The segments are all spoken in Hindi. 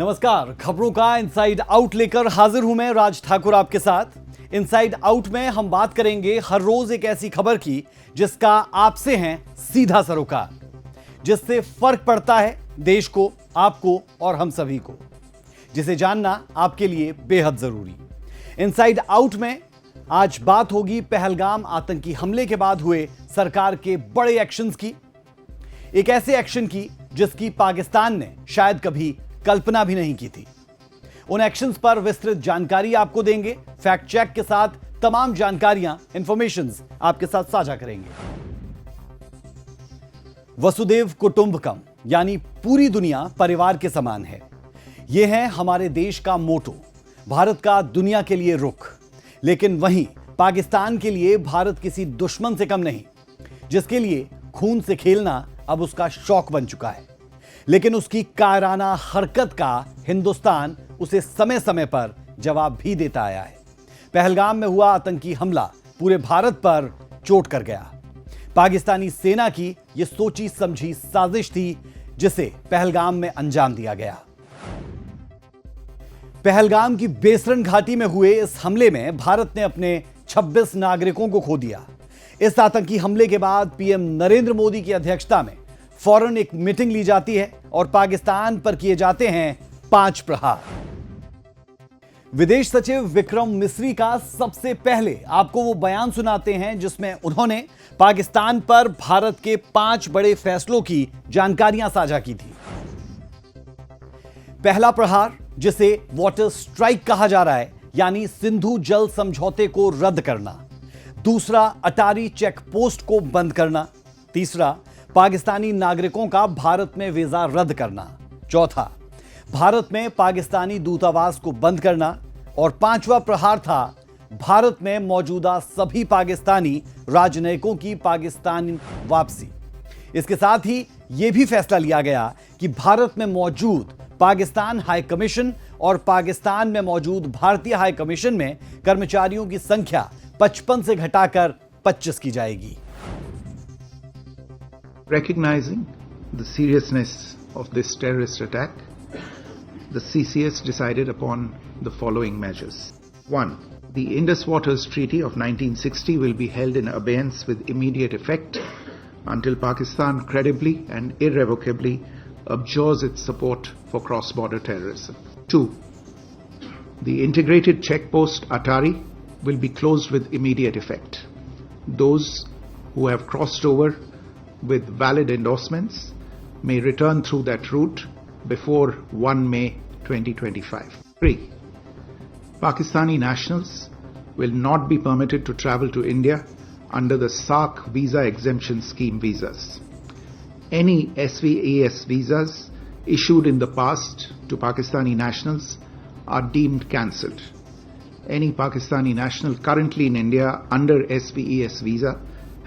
नमस्कार, खबरों का इनसाइड आउट लेकर हाजिर हूं मैं राज ठाकुर आपके साथ। इनसाइड आउट में हम बात करेंगे हर रोज एक ऐसी खबर की जिसका आपसे है सीधा सरोकार, जिससे फर्क पड़ता है देश को, आपको और हम सभी को, जिसे जानना आपके लिए बेहद जरूरी। इनसाइड आउट में आज बात होगी पहलगाम आतंकी हमले के बाद हुए सरकार के बड़े एक्शंस की, एक ऐसे एक्शन की जिसकी पाकिस्तान ने शायद कभी कल्पना भी नहीं की थी। उन एक्शंस पर विस्तृत जानकारी आपको देंगे, फैक्ट चेक के साथ तमाम जानकारियां, इंफॉर्मेशंस आपके साथ साझा करेंगे। वसुदेव कुटुंबकम यानी पूरी दुनिया परिवार के समान है, यह है हमारे देश का मोटो, भारत का दुनिया के लिए रुख। लेकिन वहीं पाकिस्तान के लिए भारत किसी दुश्मन से कम नहीं, जिसके लिए खून से खेलना अब उसका शौक बन चुका है। लेकिन उसकी कायराना हरकत का हिंदुस्तान उसे समय समय पर जवाब भी देता आया है। पहलगाम में हुआ आतंकी हमला पूरे भारत पर चोट कर गया। पाकिस्तानी सेना की यह सोची समझी साजिश थी जिसे पहलगाम में अंजाम दिया गया। पहलगाम की बेसरन घाटी में हुए इस हमले में भारत ने अपने 26 नागरिकों को खो दिया। इस आतंकी हमले के बाद पीएम नरेंद्र मोदी की अध्यक्षता में फौरन एक मीटिंग ली जाती है और पाकिस्तान पर किए जाते हैं 5 प्रहार। विदेश सचिव विक्रम मिस्री का सबसे पहले आपको वो बयान सुनाते हैं जिसमें उन्होंने पाकिस्तान पर भारत के 5 बड़े फैसलों की जानकारियां साझा की थी। पहला प्रहार, जिसे वाटर स्ट्राइक कहा जा रहा है, यानी सिंधु जल समझौते को रद्द करना। दूसरा, अटारी चेक पोस्ट को बंद करना। तीसरा, पाकिस्तानी नागरिकों का भारत में वीजा रद्द करना। चौथा, भारत में पाकिस्तानी दूतावास को बंद करना। और 5वां प्रहार था भारत में मौजूदा सभी पाकिस्तानी राजनयिकों की पाकिस्तान वापसी। इसके साथ ही यह भी फैसला लिया गया कि भारत में मौजूद पाकिस्तान हाई कमीशन और पाकिस्तान में मौजूद भारतीय हाई कमीशन में कर्मचारियों की संख्या 55 से घटाकर 25 की जाएगी। Recognizing the seriousness of this terrorist attack, the CCS decided upon the following measures. 1. The Indus Waters Treaty of 1960 will be held in abeyance with immediate effect until Pakistan credibly and irrevocably abjures its support for cross-border terrorism. 2. The integrated checkpost Atari will be closed with immediate effect. Those who have crossed over with valid endorsements may return through that route before 1 May 2025. 3. Pakistani nationals will not be permitted to travel to India under the SAARC visa exemption scheme visas. Any SVES visas issued in the past to Pakistani nationals are deemed cancelled. Any Pakistani national currently in India under SVES visa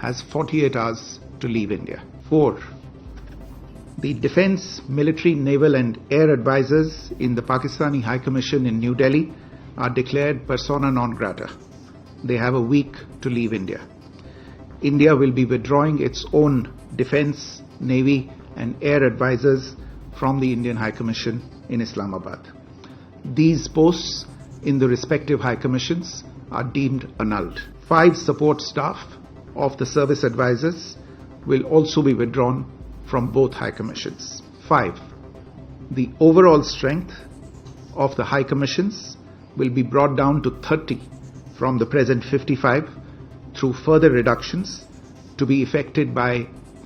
has 48 hours to leave India. 4. The defense, military, naval and air advisors in the Pakistani High Commission in New Delhi are declared persona non grata. They have a week to leave India. India will be withdrawing its own defense, navy and air advisors from the Indian High Commission in Islamabad. These posts in the respective High Commissions are deemed annulled. 5 support staff of the service advisors will also be withdrawn from both High Commissions. 5. The overall strength of the High Commissions will be brought down to 30 from the present 55 through further reductions to be effected by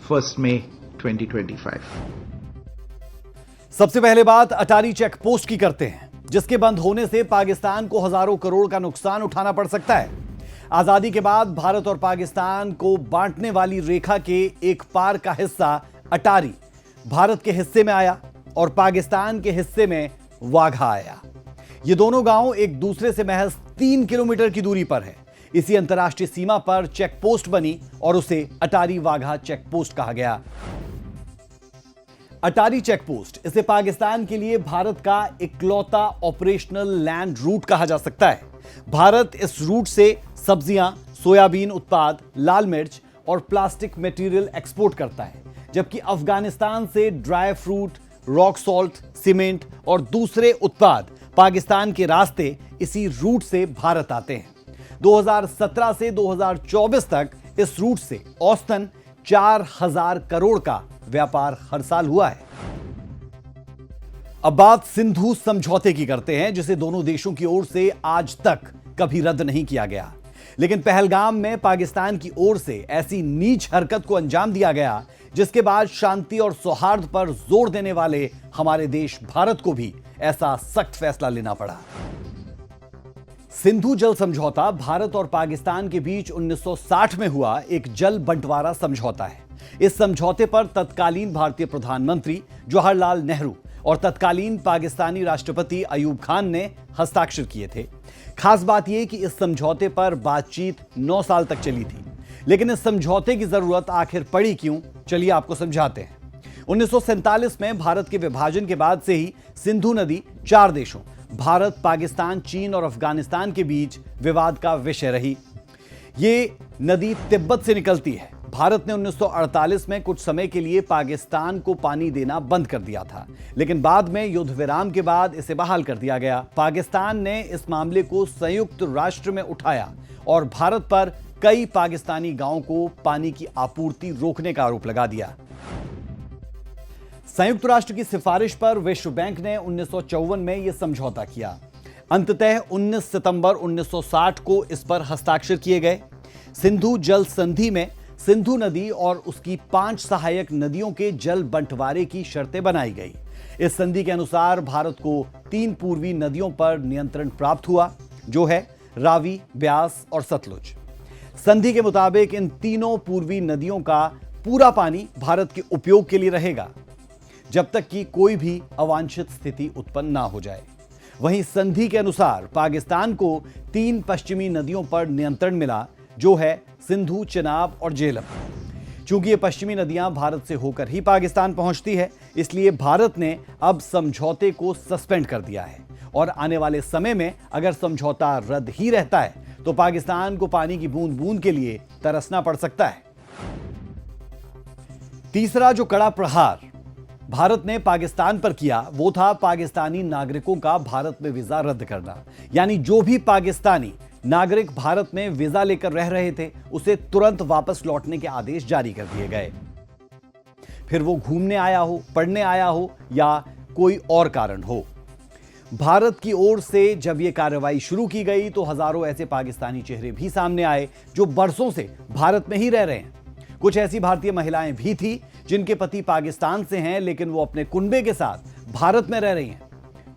1st May 2025. सबसे पहले बात अटारी चेक पोस्ट की करते हैं, जिसके बंद होने से पाकिस्तान को हजारों करोड़ का नुकसान उठाना पड़ सकता है। आजादी के बाद भारत और पाकिस्तान को बांटने वाली रेखा के एक पार का हिस्सा अटारी भारत के हिस्से में आया और पाकिस्तान के हिस्से में वाघा आया। ये दोनों गांव एक दूसरे से महज 3 किलोमीटर की दूरी पर है। इसी अंतर्राष्ट्रीय सीमा पर चेक पोस्ट बनी और उसे अटारी वाघा चेक पोस्ट कहा गया। अटारी चेक पोस्ट, इसे पाकिस्तान के लिए भारत का इकलौता ऑपरेशनल लैंड रूट कहा जा सकता है। भारत इस रूट से सब्जियां, सोयाबीन उत्पाद, लाल मिर्च और प्लास्टिक मटेरियल एक्सपोर्ट करता है, जबकि अफगानिस्तान से dry fruit, rock salt, cement और दूसरे उत्पाद पाकिस्तान के रास्ते इसी रूट से भारत आते हैं। 2017 से 2024 तक इस रूट से औसतन 4000 करोड़ का व्यापार हर साल हुआ है। अब बात सिंधु समझौते की करते हैं, जिसे दोनों देशों की ओर से आज तक कभी रद्द नहीं किया गया। लेकिन पहलगाम में पाकिस्तान की ओर से ऐसी नीच हरकत को अंजाम दिया गया, जिसके बाद शांति और सौहार्द पर जोर देने वाले हमारे देश भारत को भी ऐसा सख्त फैसला लेना पड़ा। सिंधु जल समझौता भारत और पाकिस्तान के बीच 1960 में हुआ एक जल बंटवारा समझौता है। इस समझौते पर तत्कालीन भारतीय प्रधानमंत्री जवाहरलाल नेहरू और तत्कालीन पाकिस्तानी राष्ट्रपति अयूब खान ने हस्ताक्षर किए थे। खास बात यह कि इस समझौते पर बातचीत 9 साल तक चली थी। लेकिन इस समझौते की जरूरत आखिर पड़ी क्यों, चलिए आपको समझाते हैं। 1947 में भारत के विभाजन के बाद से ही सिंधु नदी 4 देशों भारत, पाकिस्तान, चीन और अफगानिस्तान के बीच विवाद का विषय रही। ये नदी तिब्बत से निकलती है। भारत ने 1948 में कुछ समय के लिए पाकिस्तान को पानी देना बंद कर दिया था, लेकिन बाद में युद्ध विराम के बाद इसे बहाल कर दिया गया। पाकिस्तान ने इस मामले को संयुक्त राष्ट्र में उठाया और भारत पर कई पाकिस्तानी गांवों को पानी की आपूर्ति रोकने का आरोप लगा दिया। संयुक्त राष्ट्र की सिफारिश पर विश्व बैंक ने 1954 में यह समझौता किया। अंततः 19 सितंबर 1960 को इस पर हस्ताक्षर किए गए। सिंधु जल संधि में सिंधु नदी और उसकी 5 सहायक नदियों के जल बंटवारे की शर्तें बनाई गई। इस संधि के अनुसार भारत को 3 पूर्वी नदियों पर नियंत्रण प्राप्त हुआ, जो है रावी, ब्यास और सतलुज। संधि के मुताबिक इन तीनों पूर्वी नदियों का पूरा पानी भारत के उपयोग के लिए रहेगा, जब तक कि कोई भी अवांछित स्थिति उत्पन्न ना हो जाए। वहीं संधि के अनुसार पाकिस्तान को 3 पश्चिमी नदियों पर नियंत्रण मिला, जो है सिंधु, चिनाब और झेलम। चूंकि ये पश्चिमी नदियां भारत से होकर ही पाकिस्तान पहुंचती है, इसलिए भारत ने अब समझौते को सस्पेंड कर दिया है और आने वाले समय में अगर समझौता रद्द ही रहता है तो पाकिस्तान को पानी की बूंद बूंद के लिए तरसना पड़ सकता है। तीसरा जो कड़ा प्रहार भारत ने पाकिस्तान पर किया, वो था पाकिस्तानी नागरिकों का भारत में वीजा रद्द करना। यानी जो भी पाकिस्तानी नागरिक भारत में वीजा लेकर रह रहे थे, उसे तुरंत वापस लौटने के आदेश जारी कर दिए गए। फिर वो घूमने आया हो, पढ़ने आया हो या कोई और कारण हो। भारत की ओर से जब यह कार्रवाई शुरू की गई तो हजारों ऐसे पाकिस्तानी चेहरे भी सामने आए जो बरसों से भारत में ही रह रहे हैं। कुछ ऐसी भारतीय महिलाएं भी थी जिनके पति पाकिस्तान से हैं, लेकिन वो अपने कुनबे के साथ भारत में रह रही हैं।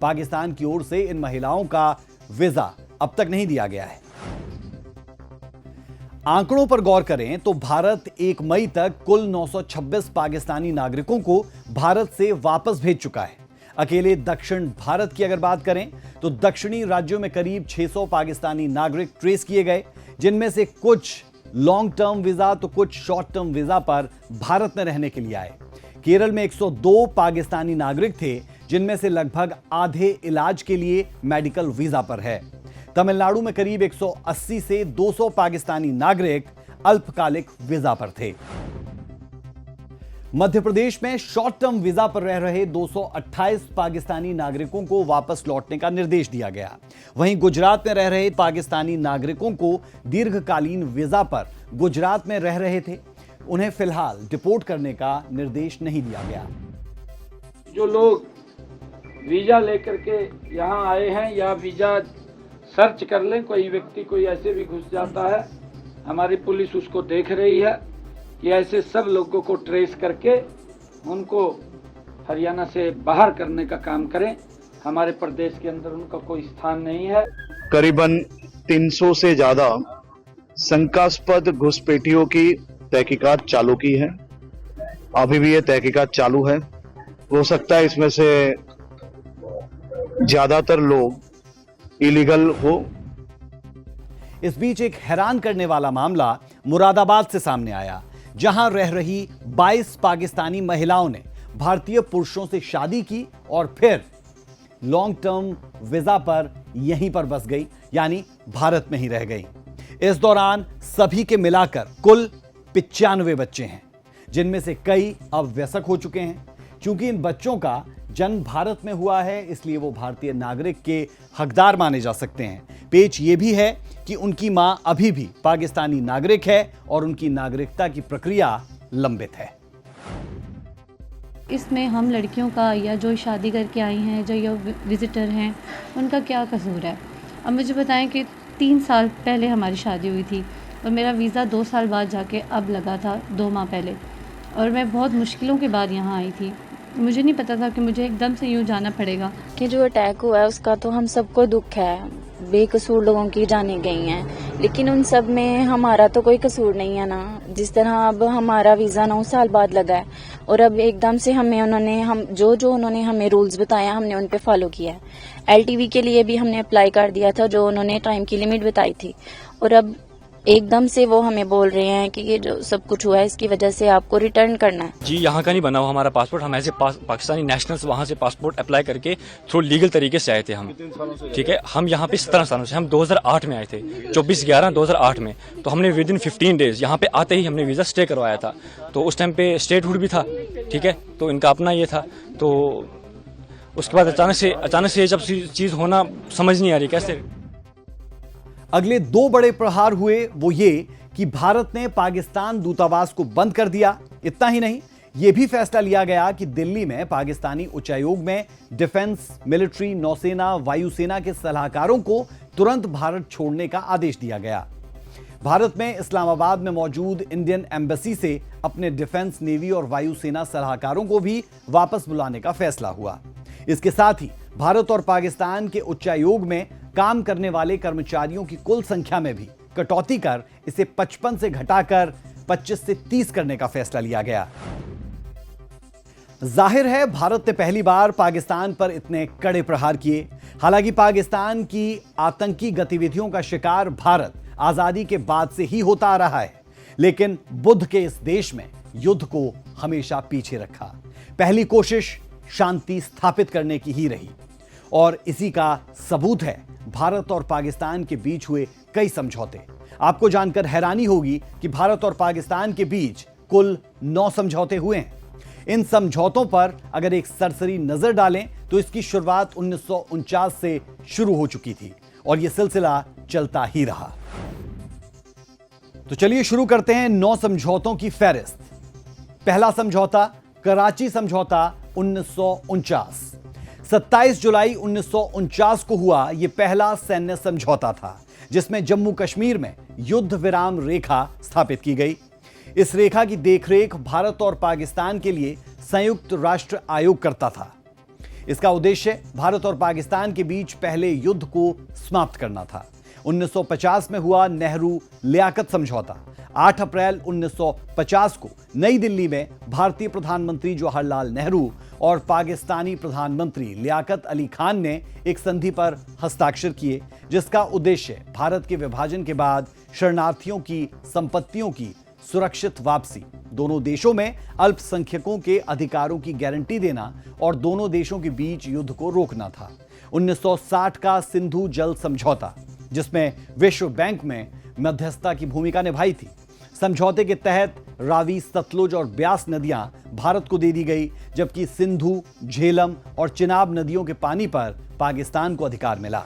पाकिस्तान की ओर से इन महिलाओं का वीजा अब तक नहीं दिया गया है। आंकड़ों पर गौर करें तो भारत 1 मई तक कुल 926 पाकिस्तानी नागरिकों को भारत से वापस भेज चुका है। अकेले दक्षिण भारत की अगर बात करें तो दक्षिणी राज्यों में करीब 600 पाकिस्तानी नागरिक ट्रेस किए गए, जिनमें से कुछ लॉन्ग टर्म वीजा तो कुछ शॉर्ट टर्म वीजा पर भारत में रहने के लिए आए। केरल में 102 पाकिस्तानी नागरिक थे, जिनमें से लगभग आधे इलाज के लिए मेडिकल वीजा पर है। तमिलनाडु में करीब 180 से 200 पाकिस्तानी नागरिक अल्पकालिक वीजा पर थे। मध्य प्रदेश में शॉर्ट टर्म वीजा पर रह रहे 228 पाकिस्तानी नागरिकों को वापस लौटने का निर्देश दिया गया। वहीं गुजरात में रह रहे पाकिस्तानी नागरिकों को दीर्घकालीन वीजा पर गुजरात में रह रहे थे, उन्हें फिलहाल डिपोर्ट करने का निर्देश नहीं दिया गया। जो लोग वीजा लेकर के यहाँ आए हैं या वीजा सर्च कर लें, कोई व्यक्ति कोई ऐसे भी घुस जाता है, हमारी पुलिस उसको देख रही है कि ऐसे सब लोगों को ट्रेस करके उनको हरियाणा से बाहर करने का काम करें। हमारे प्रदेश के अंदर उनका कोई स्थान नहीं है। करीबन 300 से ज्यादा शंकास्पद घुसपैठियों की तहकीकात चालू की है। अभी भी ये तहकीकात चालू है। हो सकता है इसमें से ज्यादातर लोग इलीगल हो। इस बीच एक हैरान करने वाला मामला मुरादाबाद से सामने आया, जहां रह रही 22 पाकिस्तानी महिलाओं ने भारतीय पुरुषों से शादी की और फिर लॉन्ग टर्म वीजा पर यहीं पर बस गई, यानी भारत में ही रह गई। इस दौरान सभी के मिलाकर कुल 95 बच्चे हैं, जिनमें से कई अब वयस्क हो चुके हैं। क्योंकि इन बच्चों का जन्म भारत में हुआ है, इसलिए वो भारतीय नागरिक के हकदार माने जा सकते हैं। पेच ये भी है कि उनकी मां अभी भी पाकिस्तानी नागरिक है और उनकी नागरिकता की प्रक्रिया लंबित है। इसमें हम लड़कियों का या जो शादी करके आई हैं, जो ये विजिटर हैं, उनका क्या कसूर है? अब मुझे बताएं कि 3 साल पहले हमारी शादी हुई थी और मेरा वीज़ा 2 साल बाद जाके अब लगा था, 2 माह पहले, और मैं बहुत मुश्किलों के बाद यहाँ आई थी। मुझे नहीं पता था कि मुझे एकदम से यूँ जाना पड़ेगा। कि जो अटैक हुआ है उसका तो हम सबको दुख है, बेकसूर लोगों की जानें गई हैं, लेकिन उन सब में हमारा तो कोई कसूर नहीं है ना। जिस तरह अब हमारा वीज़ा 9 साल बाद लगा है और अब एकदम से हमें उन्होंने हमें रूल्स बताया, हमने उन पे फॉलो किया है। LTV के लिए भी हमने अप्लाई कर दिया था, जो उन्होंने टाइम की लिमिट बताई थी, और अब एकदम से वो हमें बोल रहे हैं कि ये जो सब कुछ हुआ है इसकी वजह से आपको रिटर्न करना है। जी, यहाँ का नहीं बना हुआ हमारा पासपोर्ट। हम ऐसे पाकिस्तानी नेशनल्स वहाँ से पासपोर्ट अप्लाई करके थ्रू लीगल तरीके से आए थे हम। ठीक है, हम यहाँ पे 17 सालों से, हम 2008 में आए थे, 24/11/2008 में। तो हमने विद इन 15 डेज यहाँ पे आते ही हमने वीज़ा स्टे करवाया था। तो उस टाइम पे स्टेटहुड भी था, ठीक है, तो इनका अपना ये था। तो उसके बाद अचानक से ये जब चीज़ होना समझ नहीं आ रही कैसे। अगले 2 बड़े प्रहार हुए, वो ये कि भारत ने पाकिस्तान दूतावास को बंद कर दिया। इतना ही नहीं, यह भी फैसला लिया गया कि दिल्ली में पाकिस्तानी उच्चायोग में डिफेंस, मिलिट्री, नौसेना, वायुसेना के सलाहकारों को तुरंत भारत छोड़ने का आदेश दिया गया। भारत में इस्लामाबाद में मौजूद इंडियन एम्बेसी से अपने डिफेंस, नेवी और वायुसेना सलाहकारों को भी वापस बुलाने का फैसला हुआ। इसके साथ ही भारत और पाकिस्तान के उच्चायोग में काम करने वाले कर्मचारियों की कुल संख्या में भी कटौती कर इसे 55 से घटाकर 25 से 30 करने का फैसला लिया गया। जाहिर है, भारत ने पहली बार पाकिस्तान पर इतने कड़े प्रहार किए। हालांकि पाकिस्तान की आतंकी गतिविधियों का शिकार भारत आजादी के बाद से ही होता आ रहा है, लेकिन बुद्ध के इस देश में युद्ध को हमेशा पीछे रखा। पहली कोशिश शांति स्थापित करने की ही रही और इसी का सबूत है भारत और पाकिस्तान के बीच हुए कई समझौते। आपको जानकर हैरानी होगी कि भारत और पाकिस्तान के बीच कुल 9 समझौते हुए हैं। इन समझौतों पर अगर एक सरसरी नजर डालें तो इसकी शुरुआत 1949 से शुरू हो चुकी थी और यह सिलसिला चलता ही रहा। तो चलिए शुरू करते हैं 9 समझौतों की फहरिस्त। पहला समझौता कराची समझौता 1949। 27 जुलाई 1949 को हुआ यह पहला सैन्य समझौता था, जिसमें जम्मू कश्मीर में युद्ध विराम रेखा स्थापित की गई। इस रेखा की देखरेख भारत और पाकिस्तान के लिए संयुक्त राष्ट्र आयोग करता था। इसका उद्देश्य भारत और पाकिस्तान के बीच पहले युद्ध को समाप्त करना था। 1950 में हुआ नेहरू लियाकत समझौता। 8 अप्रैल 1950 को नई दिल्ली में भारतीय प्रधानमंत्री जवाहरलाल नेहरू और पाकिस्तानी प्रधानमंत्री लियाकत अली खान ने एक संधि पर हस्ताक्षर किए, जिसका उद्देश्य भारत के विभाजन के बाद शरणार्थियों की संपत्तियों की सुरक्षित वापसी, दोनों देशों में अल्पसंख्यकों के अधिकारों की गारंटी देना और दोनों देशों के बीच युद्ध को रोकना था। 1960 का सिंधु जल समझौता, जिसमें विश्व बैंक में मध्यस्थता की भूमिका निभाई थी। समझौते के तहत रावी, सतलुज और ब्यास नदियां भारत को दे दी गई, जबकि सिंधु, झेलम और चिनाब नदियों के पानी पर पाकिस्तान को अधिकार मिला।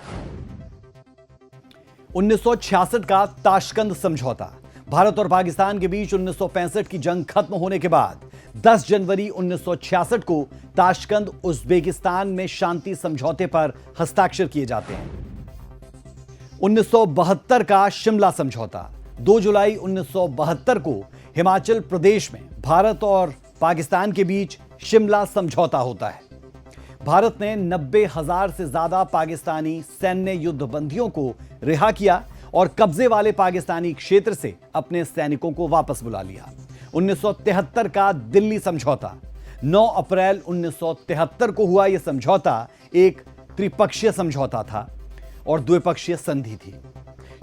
1966 का ताशकंद समझौता। भारत और पाकिस्तान के बीच 1965 की जंग खत्म होने के बाद 10 जनवरी 1966 को ताशकंद, उज्बेकिस्तान में शांति समझौते पर हस्ताक्षर किए जाते हैं। 1972 का शिमला समझौता। 2 जुलाई 1972 को हिमाचल प्रदेश में भारत और पाकिस्तान के बीच शिमला समझौता होता है। भारत ने 90,000 से ज्यादा पाकिस्तानी सैन्य युद्धबंदियों को रिहा किया और कब्जे वाले पाकिस्तानी क्षेत्र से अपने सैनिकों को वापस बुला लिया। 1973 का दिल्ली समझौता। 9 अप्रैल 1973 को हुआ यह समझौता एक त्रिपक्षीय समझौता था और द्विपक्षीय संधि थी।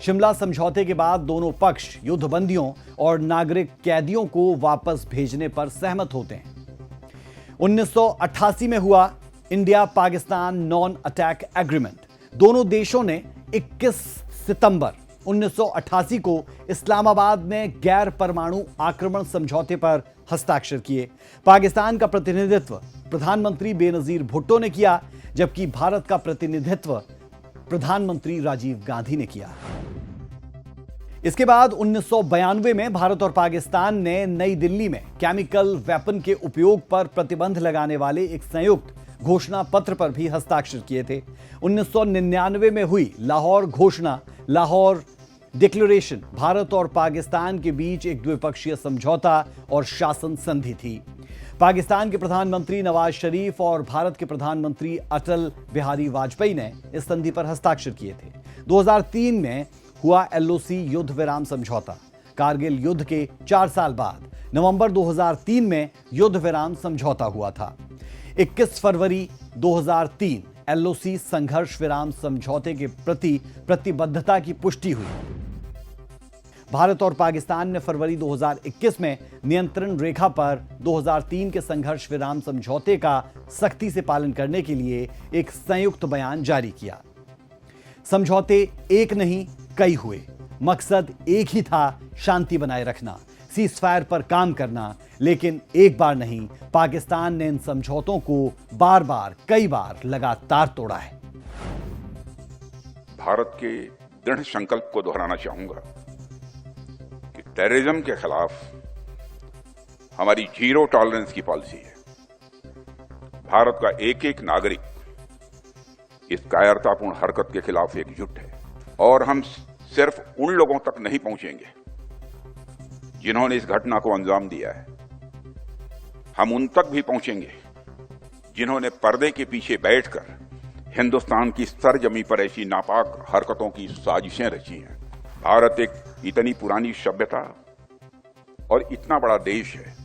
शिमला समझौते के बाद दोनों पक्ष युद्धबंदियों और नागरिक कैदियों को वापस भेजने पर सहमत होते हैं। 1988 में हुआ India Pakistan non attack agreement. दोनों देशों ने 21 सितंबर 1988 को इस्लामाबाद में गैर परमाणु आक्रमण समझौते पर हस्ताक्षर किए। पाकिस्तान का प्रतिनिधित्व प्रधानमंत्री बेनजीर भुट्टो ने किया, जबकि भारत का प्रतिनिधित्व प्रधानमंत्री राजीव गांधी ने किया। इसके बाद 1992 में भारत और पाकिस्तान ने नई दिल्ली में केमिकल वेपन के उपयोग पर प्रतिबंध लगाने वाले एक संयुक्त घोषणा पत्र पर भी हस्ताक्षर किए थे। 1999 में हुई लाहौर घोषणा, लाहौर डिक्लेरेशन, भारत और पाकिस्तान के बीच एक द्विपक्षीय समझौता और शासन संधि थी। पाकिस्तान के प्रधानमंत्री नवाज शरीफ और भारत के प्रधानमंत्री अटल बिहारी वाजपेयी ने इस संधि पर हस्ताक्षर किए थे। 2003 में हुआ LOC युद्ध विराम समझौता। कारगिल युद्ध के 4 साल बाद नवंबर 2003 में युद्ध विराम समझौता हुआ था। 21 फरवरी 2003 LOC संघर्ष विराम समझौते के प्रति प्रतिबद्धता की पुष्टि हुई। भारत और पाकिस्तान ने फरवरी 2021 में नियंत्रण रेखा पर 2003 के संघर्ष विराम समझौते का सख्ती से पालन करने के लिए एक संयुक्त बयान जारी किया। समझौते एक नहीं कई हुए, मकसद एक ही था, शांति बनाए रखना, सीजफायर पर काम करना। लेकिन एक बार नहीं, पाकिस्तान ने इन समझौतों को बार बार, कई बार लगातार तोड़ा है। भारत के दृढ़ संकल्प को दोहराना चाहूंगा कि टेररिज्म के खिलाफ हमारी जीरो टॉलरेंस की पॉलिसी है। भारत का एक एक नागरिक इस कायरतापूर्ण हरकत के खिलाफ एकजुट है और हम सिर्फ उन लोगों तक नहीं पहुंचेंगे जिन्होंने इस घटना को अंजाम दिया है, हम उन तक भी पहुंचेंगे जिन्होंने पर्दे के पीछे बैठकर हिंदुस्तान की सरजमी पर ऐसी नापाक हरकतों की साजिशें रची हैं। भारत एक इतनी पुरानी सभ्यता और इतना बड़ा देश है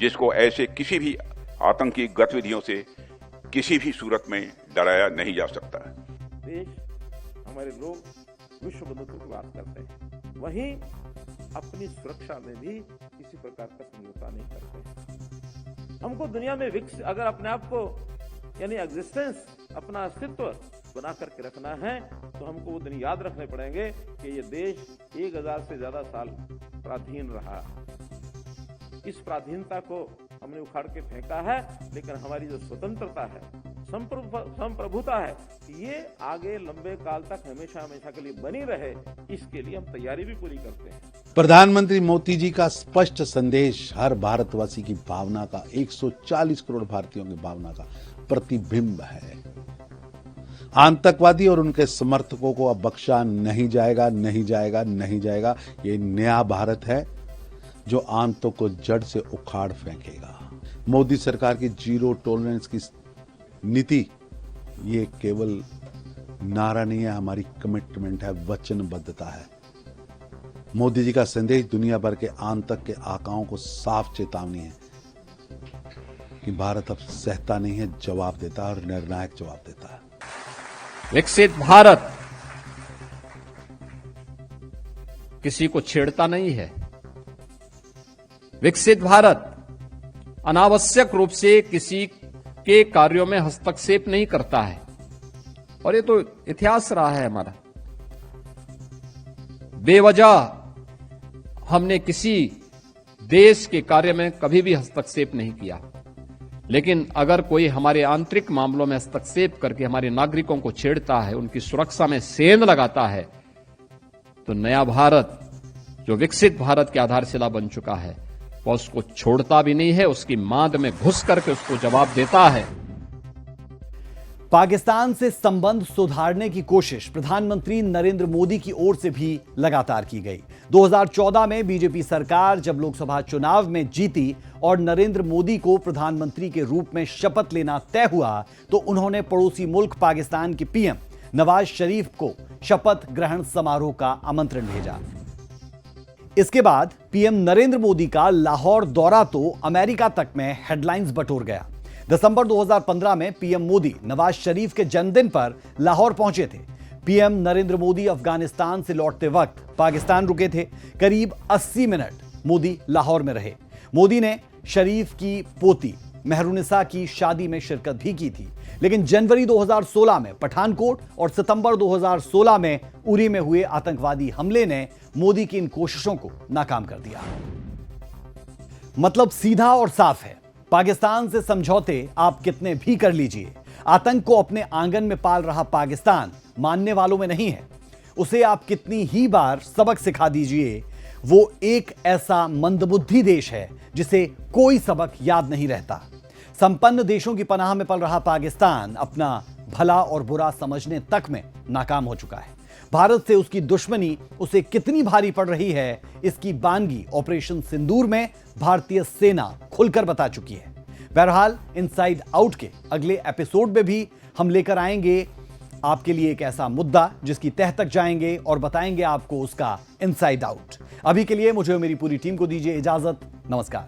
जिसको ऐसे किसी भी आतंकी गतिविधियों से किसी भी सूरत में डराया नहीं जा सकता। देश, हमारे लोग विश्व बंधुत्व की बात करते हैं, वहीं अपनी सुरक्षा में भी किसी प्रकार का समझौता नहीं करते। हमको दुनिया में अगर अपने आप को यानी एग्जिस्टेंस, अपना अस्तित्व बना करके रखना है तो हमको वो दिन याद रखने पड़ेंगे कि ये देश 1000 से ज्यादा साल पराधीन रहा। इस पराधीनता को हमने उखाड़ के फेंका है, लेकिन हमारी जो स्वतंत्रता है, संप्रभुता है, ये आगे लंबे काल तक हमेशा के लिए बनी रहे, इसके लिए हम तैयारी भी पूरी करते हैं। प्रधानमंत्री मोदी जी का स्पष्ट संदेश हर भारतवासी की भावना का, 140 करोड़ भारतीयों की भावना का प्रतिबिंब है। आतंकवादी और उनके समर्थकों को अब बख्शा नहीं जाएगा, नहीं जाएगा, नहीं जाएगा। ये नया भारत है जो आतंकों को जड़ से उखाड़ फेंकेगा। मोदी सरकार की जीरो टॉलरेंस की नीति ये केवल नारा नहीं है, हमारी कमिटमेंट है, वचनबद्धता है। मोदी जी का संदेश दुनिया भर के आतंक के आकाओं को साफ चेतावनी है कि भारत अब सहता नहीं है, जवाब देता है और निर्णायक जवाब देता है। विकसित भारत किसी को छेड़ता नहीं है। विकसित भारत अनावश्यक रूप से किसी के कार्यों में हस्तक्षेप नहीं करता है, और ये तो इतिहास रहा है हमारा। बेवजह हमने किसी देश के कार्य में कभी भी हस्तक्षेप नहीं किया, लेकिन अगर कोई हमारे आंतरिक मामलों में हस्तक्षेप करके हमारे नागरिकों को छेड़ता है, उनकी सुरक्षा में सेंध लगाता है, तो नया भारत जो विकसित भारत की आधारशिला बन चुका है वह उसको छोड़ता भी नहीं है, उसकी मांद में घुस करके उसको जवाब देता है। पाकिस्तान से संबंध सुधारने की कोशिश प्रधानमंत्री नरेंद्र मोदी की ओर से भी लगातार की गई। 2014 में बीजेपी सरकार जब लोकसभा चुनाव में जीती और नरेंद्र मोदी को प्रधानमंत्री के रूप में शपथ लेना तय हुआ, तो उन्होंने पड़ोसी मुल्क पाकिस्तान के पीएम नवाज शरीफ को शपथ ग्रहण समारोह का आमंत्रण भेजा। इसके बाद पीएम नरेंद्र मोदी का लाहौर दौरा तो अमेरिका तक में हेडलाइंस बटोर गया। दिसंबर 2015 में पीएम मोदी नवाज शरीफ के जन्मदिन पर लाहौर पहुंचे थे। पीएम नरेंद्र मोदी अफगानिस्तान से लौटते वक्त पाकिस्तान रुके थे। करीब 80 मिनट मोदी लाहौर में रहे। मोदी ने शरीफ की पोती मेहरुनिसा की शादी में शिरकत भी की थी। लेकिन जनवरी 2016 में पठानकोट और सितंबर 2016 में उरी में हुए आतंकवादी हमले ने मोदी की इन कोशिशों को नाकाम कर दिया। मतलब सीधा और साफ है, पाकिस्तान से समझौते आप कितने भी कर लीजिए, आतंक को अपने आंगन में पाल रहा पाकिस्तान मानने वालों में नहीं है। उसे आप कितनी ही बार सबक सिखा दीजिए, वो एक ऐसा मंदबुद्धि देश है जिसे कोई सबक याद नहीं रहता। संपन्न देशों की पनाह में पल रहा पाकिस्तान अपना भला और बुरा समझने तक में नाकाम हो चुका है। भारत से उसकी दुश्मनी उसे कितनी भारी पड़ रही है, इसकी बानगी ऑपरेशन सिंदूर में भारतीय सेना खुलकर बता चुकी है। बहरहाल इनसाइड आउट के अगले एपिसोड में भी हम लेकर आएंगे आपके लिए एक ऐसा मुद्दा जिसकी तह तक जाएंगे और बताएंगे आपको उसका इनसाइड आउट। अभी के लिए मुझे और मेरी पूरी टीम को दीजिए इजाजत। नमस्कार।